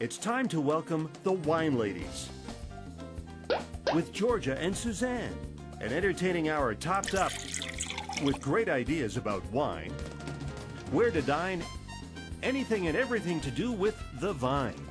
It's time to welcome the Wine Ladies with Georgia and Suzanne. An entertaining hour topped up with great ideas about wine, where to dine, anything and everything to do with the vine.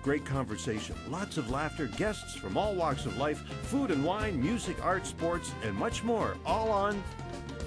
Great conversation, lots of laughter, guests from all walks of life, food and wine, music, art, sports, and much more, all on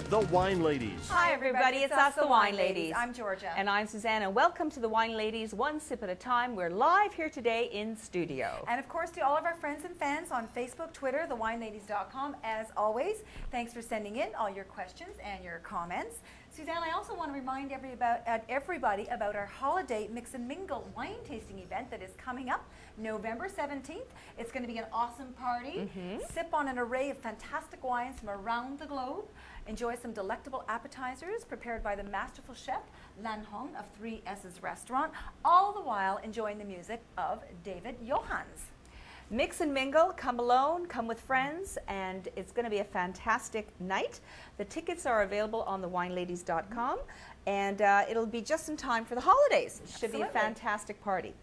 The Wine Ladies. Hi everybody, it's us, the Wine Ladies. I'm Georgia. And I'm Suzanne, and welcome to the Wine Ladies, one sip at a time. We're live here today in studio. And of course to all of our friends and fans on Facebook, Twitter, thewineladies.com. As always, thanks for sending in all your questions and your comments. Suzanne, I also want to remind everybody about our holiday Mix and Mingle wine tasting event that is coming up November 17th. It's going to be an awesome party. Sip on an array of fantastic wines from around the globe. Enjoy some delectable appetizers prepared by the masterful chef Lan Hong of 3S's Restaurant, all the while enjoying the music of David Johans. Mix and mingle, come alone, come with friends, and it's going to be a fantastic night. The tickets are available on thewineladies.com, and it'll be just in time for the holidays. It should be a fantastic party.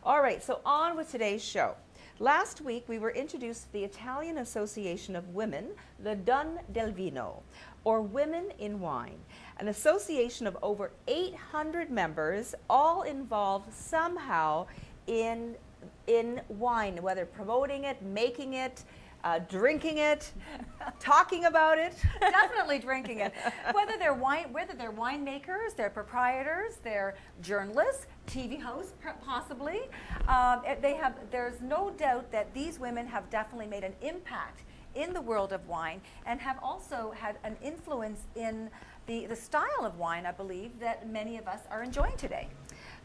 All right, so on with today's show. Last week, we were introduced to the Italian Association of Women, the Donne del Vino, or Women in Wine, an association of over 800 members, all involved somehow in wine, whether promoting it, making it, drinking it, talking about it. Definitely drinking it. Whether they're winemakers, they're proprietors, they're journalists, TV hosts, possibly. There's no doubt that these women have definitely made an impact in the world of wine and have also had an influence in the style of wine, I believe, that many of us are enjoying today.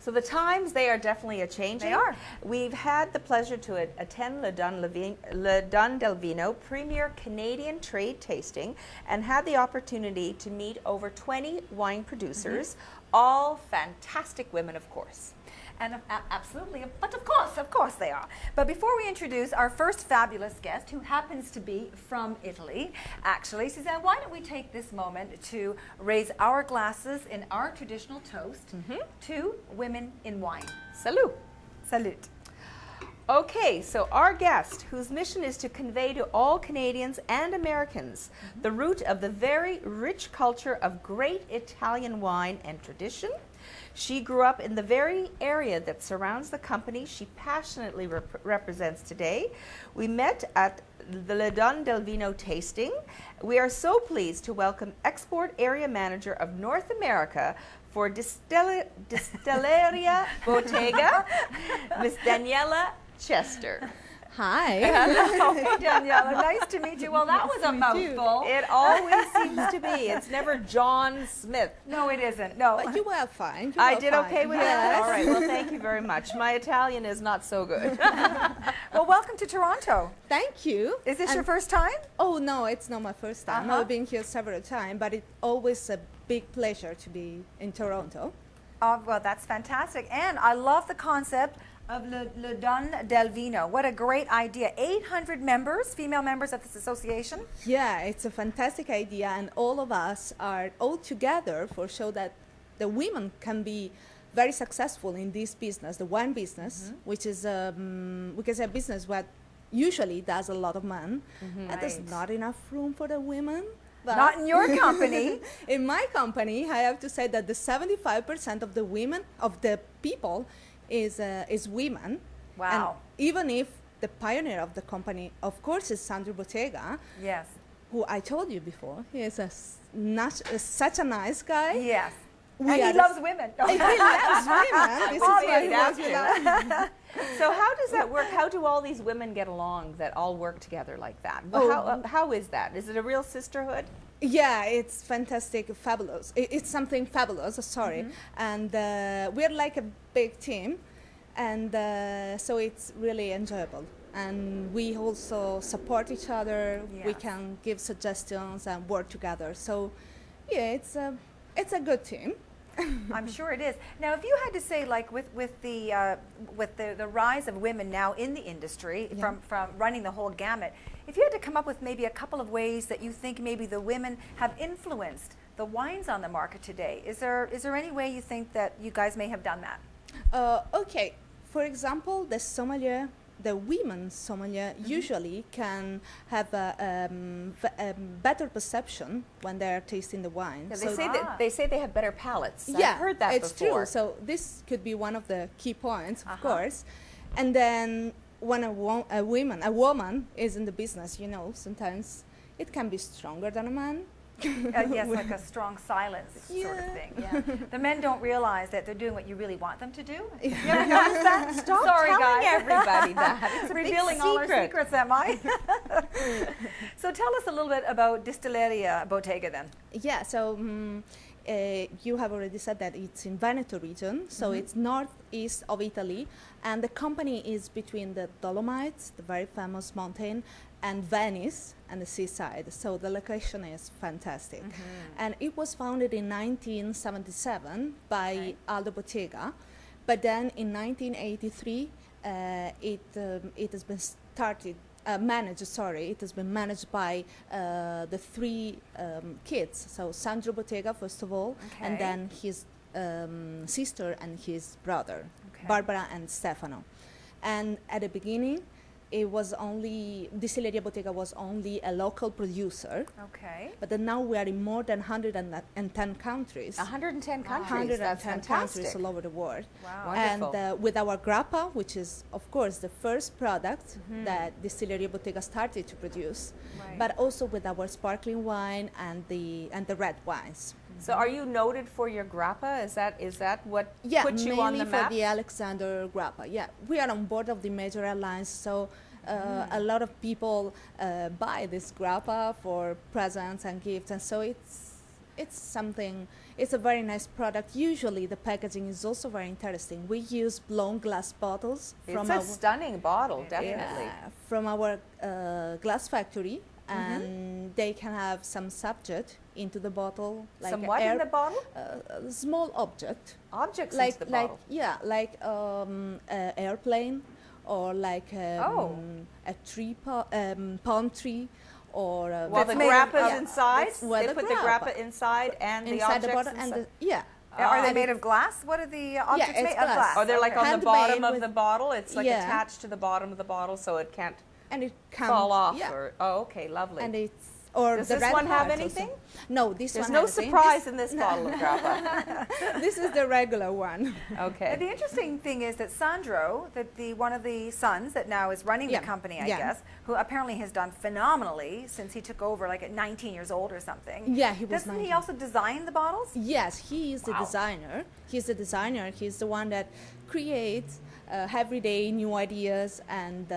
So the times, they are definitely a-changing. They are. We've had the pleasure to attend Le Donne del Vino premier Canadian trade tasting and had the opportunity to meet over 20 wine producers, all fantastic women, of course. And absolutely, but of course they are. But before we introduce our first fabulous guest, who happens to be from Italy, actually, Suzanne, why don't we take this moment to raise our glasses in our traditional toast to women in wine. Salud. Salute. Okay, so our guest, whose mission is to convey to all Canadians and Americans the root of the very rich culture of great Italian wine and tradition. She grew up in the very area that surrounds the company she passionately represents today. We met at the Le Donne del Vino tasting. We are so pleased to welcome Export Area Manager of North America for Distilleria Bottega, Miss Daniela Cester. Hi. Hello, Daniela. Nice to meet you. Well, that was a mouthful. It always seems to be. It's never John Smith. No, it isn't. No. But you were fine. I did okay with that? All right. Well, thank you very much. My Italian is not so good. Well, welcome to Toronto. Thank you. Is this your first time? Oh, no, it's not my first time. I've been here several times, but it's always a big pleasure to be in Toronto. Oh, well, that's fantastic. And I love the concept of Le Donne del Vino. What a great idea. 800 members, female members of this association. Yeah, it's a fantastic idea, and all of us are all together for show that the women can be very successful in this business, the wine business, which is we can say a business what usually does a lot of men, and there's not enough room for the women. But not in your company. In my company, I have to say that the 75% of the women, of the people, is women. Wow. And even if the pioneer of the company, of course, is Sandro Bottega. Yes. Who I told you before, he is such a nice guy. Yes. And he loves women. He loves women. This is why he loves women. So how does that work? How do all these women get along that all work together like that? Well, how is that? Is it a real sisterhood? Yeah, it's fantastic, fabulous. It's something fabulous, sorry. And we're like a big team, and so it's really enjoyable. And we also support each other. Yes. We can give suggestions and work together. So yeah, it's a good team. I'm sure it is. Now, if you had to say, like, with the rise of women now in the industry, from running the whole gamut, if you had to come up with maybe a couple of ways that you think maybe the women have influenced the wines on the market today, is there any way you think that you guys may have done that? Okay, for example, the women sommelier usually can have a better perception when they are tasting the wine. Yeah, So they say they have better palates. yeah, I've heard that it's before. true. So this could be one of the key points, of Uh-huh. course. And then when a woman is in the business, you know, sometimes it can be stronger than a man. Yes, like a strong silence sort of Yeah. thing. Yeah. The men don't realize that they're doing what you really want them to do. You ever notice that? Stop Sorry, telling guys. everybody that. It's a Revealing big all our secret. secrets, am I? So tell us a little bit about Distilleria Bottega then. Yeah, so you have already said that it's in Veneto region, so it's northeast of Italy, and the company is between the Dolomites, the very famous mountain, and Venice and the seaside. So the location is fantastic. And it was founded in 1977 by Okay. Aldo Bottega, but then in 1983 it has been it has been managed by the three kids. So Sandro Bottega, first of all, Okay. and then his sister and his brother, Okay. Barbara and Stefano. And at the beginning, it was only, Distilleria Bottega was only a local producer, Okay. but then now we are in more than 110 countries. 110 countries. 110 That's countries fantastic. all over the world. Wow. Wonderful. And with our grappa, which is of course the first product that Distilleria Bottega started to produce, Right. but also with our sparkling wine and the red wines. So are you noted for your grappa? Is that what Yeah, puts you mainly on the for map? the Alexander grappa. Yeah, we are on board of the major airlines, so a lot of people buy this grappa for presents and gifts, and so it's something. It's a very nice product. Usually, the packaging is also very interesting. We use blown glass bottles It's a stunning bottle, It is. definitely. from our glass factory, and they can have some subject into the bottle, like Some a what in the bottle? a small object. Objects Like into the bottle. like a airplane, or like Oh. a palm tree, or While the That's made of- grappa's yeah. inside, That's where they the put the grappa. grappa inside and the inside objects the bottle, inside. and yeah. Are they and made of glass? What are the objects it's made of? glass. Glass. Oh, they're like on the Handmade bottom of with- the bottle. It's like Yeah. attached to the bottom of the bottle, so it can't and it can fall off. Yeah, Or okay, lovely. and it's or Does the this red one have parts also. anything? No, this There's one no has nothing. surprise in this bottle of grappa. This is the regular one. Okay. The interesting thing is that Sandro, the one of the sons that now is running Yeah, the company, I yeah. guess, who apparently has done phenomenally since he took over like at 19 years old or something. Yeah, he was Doesn't he 19. also design the bottles? Yes, he is the Wow. designer. He's the designer. He's the one that creates every day new ideas, and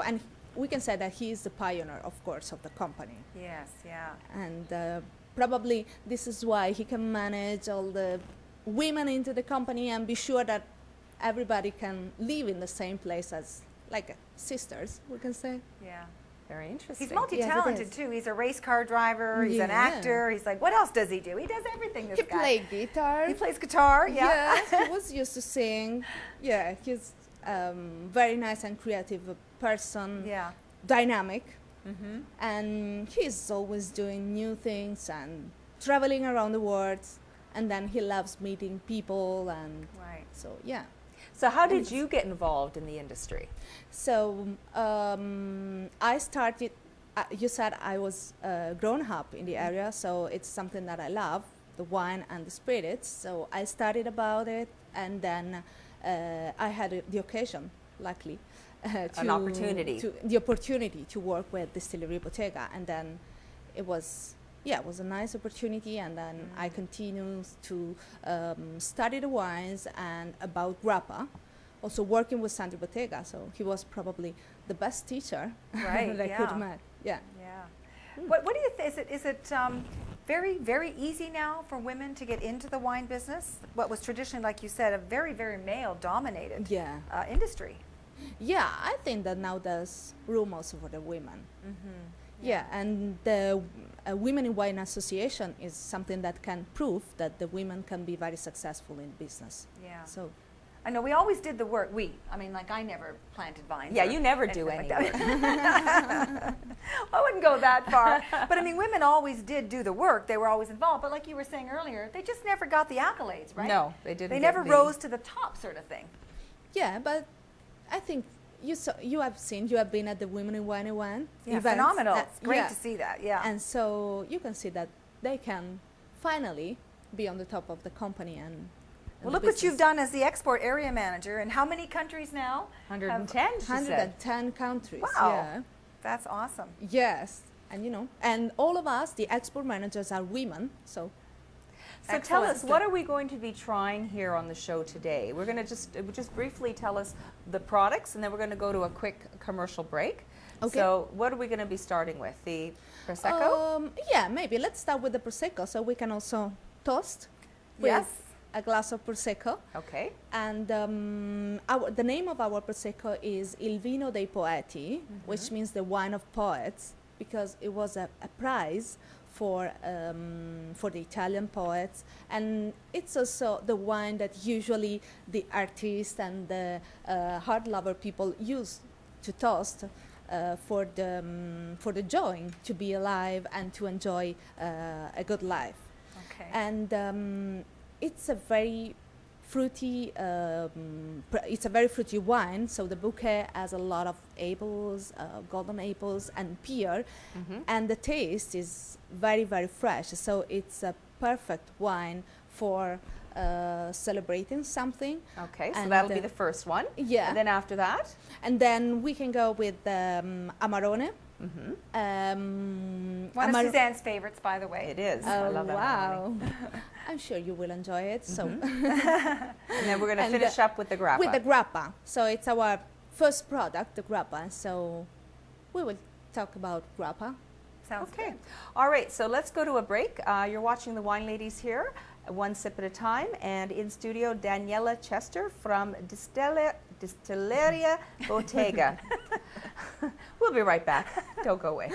and we can say that he is the pioneer, of course, of the company. Yes, yeah. And probably this is why he can manage all the women into the company and be sure that everybody can live in the same place as like sisters, we can say. Yeah. Very interesting. He's multi-talented is. too. He's a race car driver. He's an Yeah. actor. He's like, what else does he do? He does everything. This He guy. played guitar. He plays guitar. Yeah. Yes, he was used to sing. Yeah, he's very nice and creative person. Yeah. Dynamic, Mm-hmm. and he's always doing new things and traveling around the world, and then he loves meeting people, and Right. so yeah. So how did you get involved in the industry? So I started, you said I was grown up in the area, so it's something that I love, the wine and the spirits. So I studied about it, and then I had the occasion, luckily, An opportunity. the opportunity to work with Distilleria Bottega, and then it was a nice opportunity, and then I continued to study the wines and about grappa, also working with Sandro Bottega, so he was probably the best teacher Right, that I yeah. could imagine. Yeah. Yeah. What do you think? Is it very, very easy now for women to get into the wine business? What was traditionally, like you said, a very, very male-dominated Yeah. industry. Yeah, I think that now there's room also for the women. Mm-hmm. Yeah, and the Women in Wine Association is something that can prove that the women can be very successful in business. Yeah. So I know we always did the work. I mean, like I never planted vines. Yeah, or you never do anything any like work. that. I wouldn't go that far. But I mean, women always did do the work. They were always involved. But like you were saying earlier, they just never got the accolades, right? No, they didn't. They get never the- rose to the top, sort of thing. Yeah, but I think you have been at the Women in Wine event. Yeah, events. phenomenal. It's great yeah. to see that. Yeah. And so you can see that they can finally be on the top of the company and well, the look what you've business. done as the export area manager. And how many countries now? 110, she said. 110 countries. Wow. Yeah. That's awesome. Yes. And and all of us, the export managers, are women. So So tell Excellent. us, what are we going to be trying here on the show today? We're going to just briefly tell us the products, and then we're going to go to a quick commercial break. Okay. So what are we going to be starting with? The Prosecco? Yeah, maybe. Let's start with the Prosecco so we can also toast with Yes. a glass of Prosecco. Okay. And the name of our Prosecco is Il Vino dei Poeti, which means the wine of poets, because it was a prize for the Italian poets, and it's also the wine that usually the artists and the hard lover people use to toast for the joy to be alive and to enjoy a good life. Okay. And it's a very fruity wine, so the bouquet has a lot of apples, golden apples and pear, and the taste is very, very fresh, so it's a perfect wine for celebrating something. Okay, so And, that'll be the first one. yeah. And then after that? And then we can go with Amarone. One of Suzanne's favorites, by the way. It is. I Oh, love that. wow. I'm sure you will enjoy it. So And then we're going to And, finish up with the grappa. with the grappa. So it's our first product, the grappa. So we will talk about grappa. Sounds Okay. good. All right, so let's go to a break. You're watching the Wine Ladies here, one sip at a time. And in studio, Daniela Chester from Distilleria Bottega. We'll be right back. Don't go away.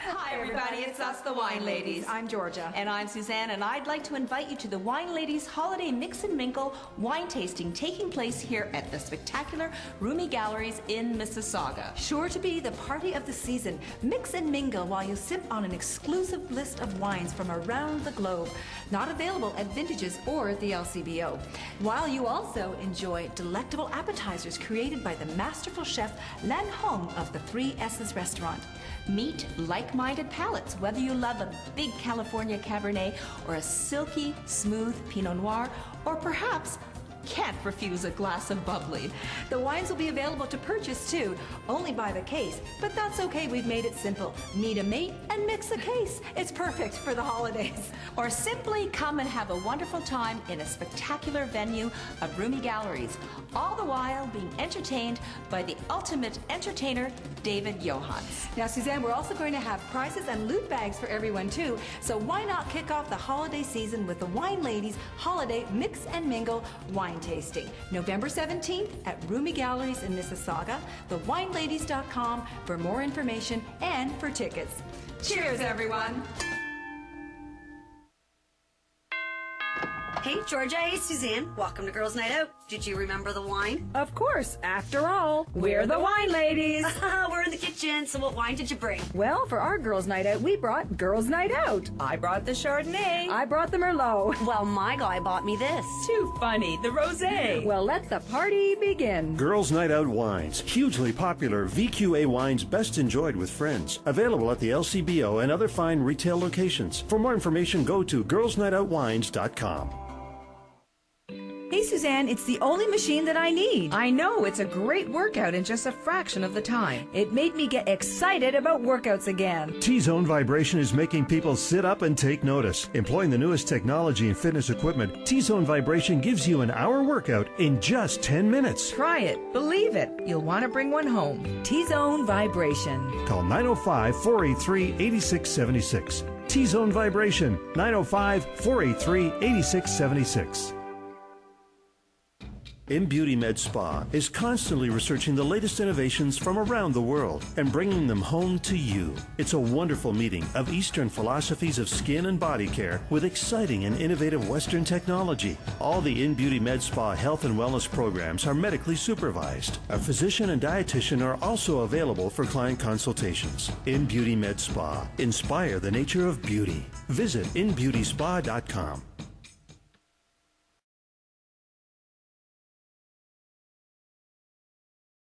Hi everybody, it's us, the Wine Ladies. I'm Georgia. And I'm Suzanne, and I'd like to invite you to the Wine Ladies Holiday Mix and Mingle wine tasting taking place here at the spectacular Roomy Galleries in Mississauga. Sure to be the party of the season. Mix and mingle while you sip on an exclusive list of wines from around the globe, not available at Vintages or the LCBO. While you also enjoy delectable appetizers created by the masterful chef Lan Hong of the 3 S's restaurant. Meet like-minded palates, whether you love a big California Cabernet or a silky, smooth Pinot Noir, or perhaps can't refuse a glass of bubbly. The wines will be available to purchase too, only by the case, but that's okay, we've made it simple. Meet a mate and mix a case. It's perfect for the holidays. Or simply come and have a wonderful time in a spectacular venue of Roomy Galleries, all the while being entertained by the ultimate entertainer, David Johans. Now, Suzanne, we're also going to have prizes and loot bags for everyone too, so why not kick off the holiday season with the Wine Ladies Holiday Mix and Mingle wine tasting, November 17th at Roomy Galleries in Mississauga, thewineladies.com for more information and for tickets. Cheers, everyone! Hey, Georgia. Hey, Suzanne. Welcome to Girls Night Out. Did you remember the wine? Of course, after all, we're the Wine Ladies. We're in the kitchen, so what wine did you bring? Well, for our Girls Night Out, we brought Girls Night Out. I brought the Chardonnay. I brought the Merlot. Well, my guy bought me this. Too funny, the rosé. Well, let the party begin. Girls Night Out Wines. Hugely popular VQA wines best enjoyed with friends. Available at the LCBO and other fine retail locations. For more information, go to girlsnightoutwines.com. Hey, Suzanne, it's the only machine that I need. I know, it's a great workout in just a fraction of the time. It made me get excited about workouts again. T-Zone Vibration is making people sit up and take notice. Employing the newest technology and fitness equipment, T-Zone Vibration gives you an hour workout in just 10 minutes. Try it, believe it, you'll want to bring one home. T-Zone Vibration. Call 905-483-8676. T-Zone Vibration, 905-483-8676. In Beauty Med Spa is constantly researching the latest innovations from around the world and bringing them home to you. It's a wonderful meeting of Eastern philosophies of skin and body care with exciting and innovative Western technology. All the In Beauty Med Spa health and wellness programs are medically supervised. A physician and dietitian are also available for client consultations. In Beauty Med Spa. Inspire the nature of beauty. Visit inbeautyspa.com.